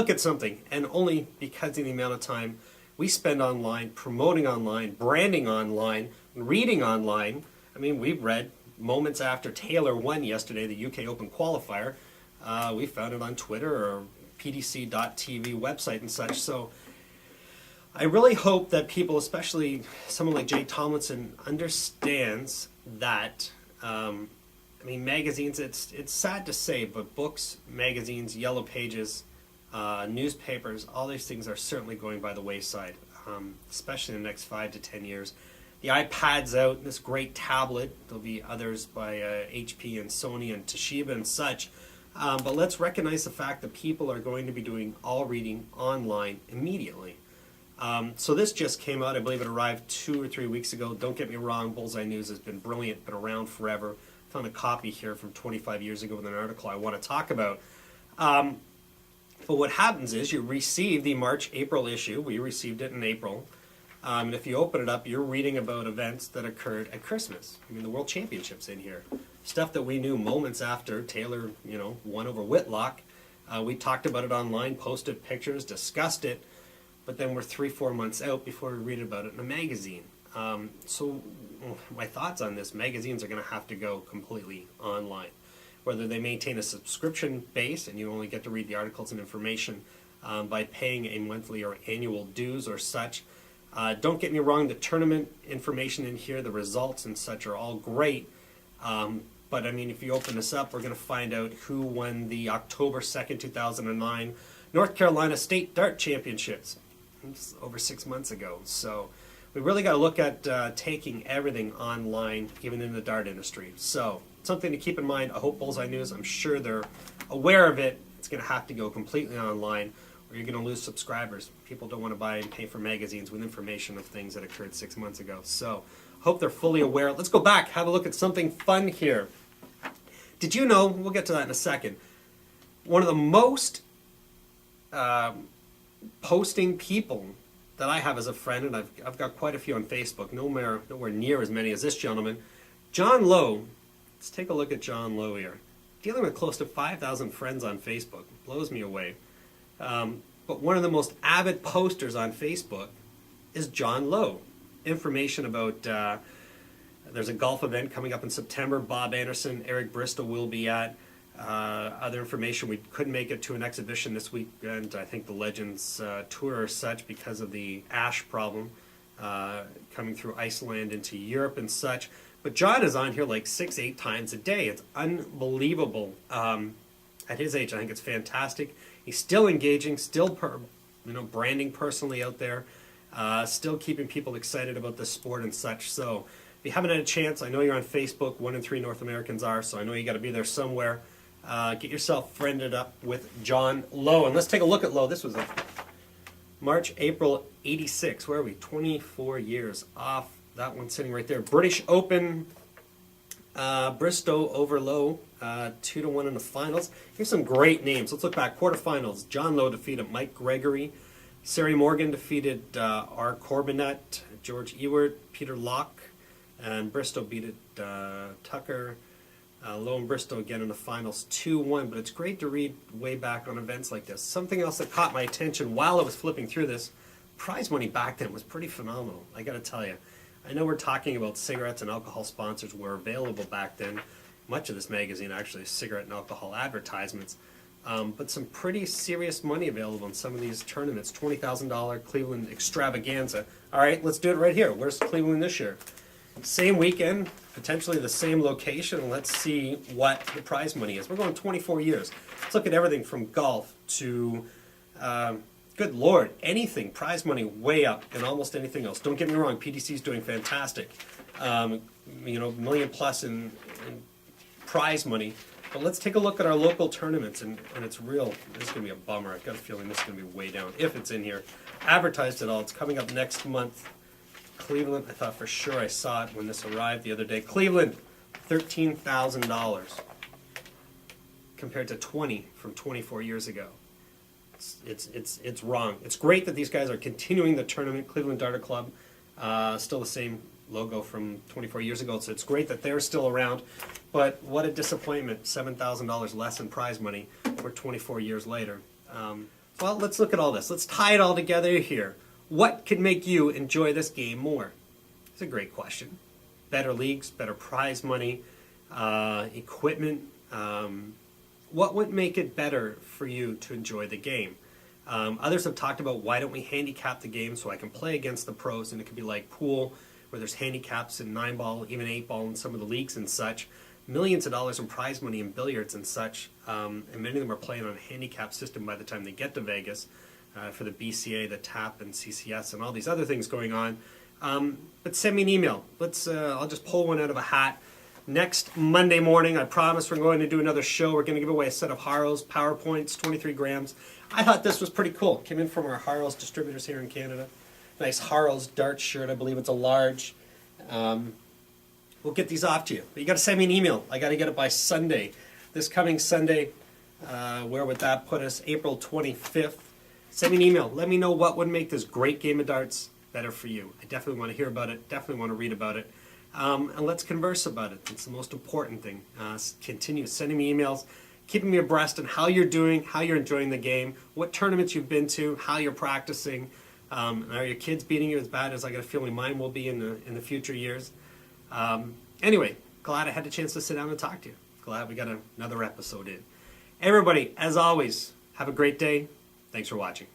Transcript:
look at something, and only because of the amount of time we spend online, promoting online, branding online, reading online. I mean, we read moments after Taylor won yesterday, the UK Open qualifier. We found it on Twitter or PDC.TV website and such. So I really hope that people, especially someone like Jay Tomlinson, understands that. I mean, magazines, it's sad to say, but books, magazines, yellow pages, newspapers, all these things are certainly going by the wayside, especially in the next 5 to 10 years. The iPad's out, this great tablet. There'll be others by HP and Sony and Toshiba and such. But let's recognize the fact that people are going to be doing all reading online immediately. So this just came out. I believe it arrived 2 or 3 weeks ago. Don't get me wrong, Bullseye News has been brilliant, been around forever. Found a copy here from 25 years ago with an article I want to talk about. But what happens is you receive the March-April issue. We received it in April. And if you open it up, you're reading about events that occurred at Christmas. I mean, the World Championships in here. Stuff that we knew moments after Taylor, won over Whitlock. We talked about it online, posted pictures, discussed it. But then we're 3-4 months out before we read about it in a magazine. So my thoughts on this, magazines are going to have to go completely online. Whether they maintain a subscription base and you only get to read the articles and information by paying a monthly or annual dues or such. Don't get me wrong, the tournament information in here, the results and such are all great. But I mean, if you open this up, we're going to find out who won the October 2nd, 2009 North Carolina State Dart Championships. It's over 6 months ago. So we really got to look at taking everything online, even in the dart industry. So something to keep in mind. I hope Bullseye News, I'm sure they're aware of it. It's going to have to go completely online, or you're going to lose subscribers. People don't want to buy and pay for magazines with information of things that occurred 6 months ago. So hope they're fully aware. Let's go back, have a look at something fun here. Did you know, we'll get to that in a second, one of the most posting people that I have as a friend, and I've got quite a few on Facebook, nowhere near as many as this gentleman, John Lowe. Let's take a look at John Lowe here. Dealing with close to 5,000 friends on Facebook. Blows me away. But one of the most avid posters on Facebook is John Lowe. Information about, there's a golf event coming up in September. Bob Anderson, Eric Bristow will be at. Other information, we couldn't make it to an exhibition this weekend. I think the Legends tour or such because of the ash problem coming through Iceland into Europe and such. But John is on here like 6-8 times a day. It's unbelievable. At his age, I think it's fantastic. He's still engaging, still branding personally out there, still keeping people excited about the sport and such. So if you haven't had a chance, I know you're on Facebook. 1 in 3 North Americans are, so I know you got to be there somewhere. Get yourself friended up with John Lowe. And let's take a look at Lowe. This was a March, April 86. Where are we? 24 years off. That one sitting right there. British Open, Bristow over Lowe, 2-1 in the finals. Here's some great names. Let's look back. Quarterfinals. John Lowe defeated Mike Gregory. Sari Morgan defeated R. Corbinette, George Ewart, Peter Locke, and Bristow beat it Tucker. Lowe and Bristow again in the finals, 2-1. But it's great to read way back on events like this. Something else that caught my attention while I was flipping through this, prize money back then was pretty phenomenal, I got to tell you. I know we're talking about cigarettes and alcohol sponsors were available back then. Much of this magazine actually is cigarette and alcohol advertisements. But some pretty serious money available in some of these tournaments. $20,000 Cleveland extravaganza. All right, let's do it right here. Where's Cleveland this year? Same weekend, potentially the same location. Let's see what the prize money is. We're going 24 years. Let's look at everything from golf to, good Lord, anything. Prize money way up and almost anything else. Don't get me wrong, PDC is doing fantastic. Million plus in prize money. But let's take a look at our local tournaments, and it's real. This is going to be a bummer. I've got a feeling this is going to be way down, if it's in here. Advertised at all. It's coming up next month. Cleveland, I thought for sure I saw it when this arrived the other day. Cleveland, $13,000 compared to 20 from 24 years ago. It's wrong. It's great that these guys are continuing the tournament. Cleveland Darter Club, still the same logo from 24 years ago, so it's great that they're still around. But what a disappointment, $7,000 less in prize money for 24 years later. Well, let's look at all this. Let's tie it all together here. What could make you enjoy this game more? It's a great question. Better leagues, better prize money, equipment. What would make it better for you to enjoy the game? Others have talked about why don't we handicap the game so I can play against the pros, and it could be like pool where there's handicaps in 9-ball, even 8-ball in some of the leagues and such. Millions of dollars in prize money in billiards and such, and many of them are playing on a handicap system by the time they get to Vegas for the BCA, the TAP, and CCS, and all these other things going on. But send me an email. I'll just pull one out of a hat. Next Monday morning, I promise we're going to do another show. We're going to give away a set of Harlow's PowerPoints, 23 grams. I thought this was pretty cool. Came in from our Harlow's distributors here in Canada. Nice Harlow's Dart shirt. I believe it's a large. We'll get these off to you. But you got to send me an email. I got to get it by Sunday. This coming Sunday, where would that put us? April 25th. Send me an email. Let me know what would make this great game of darts better for you. I definitely want to hear about it. Definitely want to read about it. And let's converse about it. It's the most important thing. Continue sending me emails, keeping me abreast on how you're doing, how you're enjoying the game, what tournaments you've been to, how you're practicing. Are your kids beating you as bad as I got a feeling mine will be in the future years? Anyway, glad I had the chance to sit down and talk to you. Glad we got another episode in. Everybody, as always, have a great day. Thanks for watching.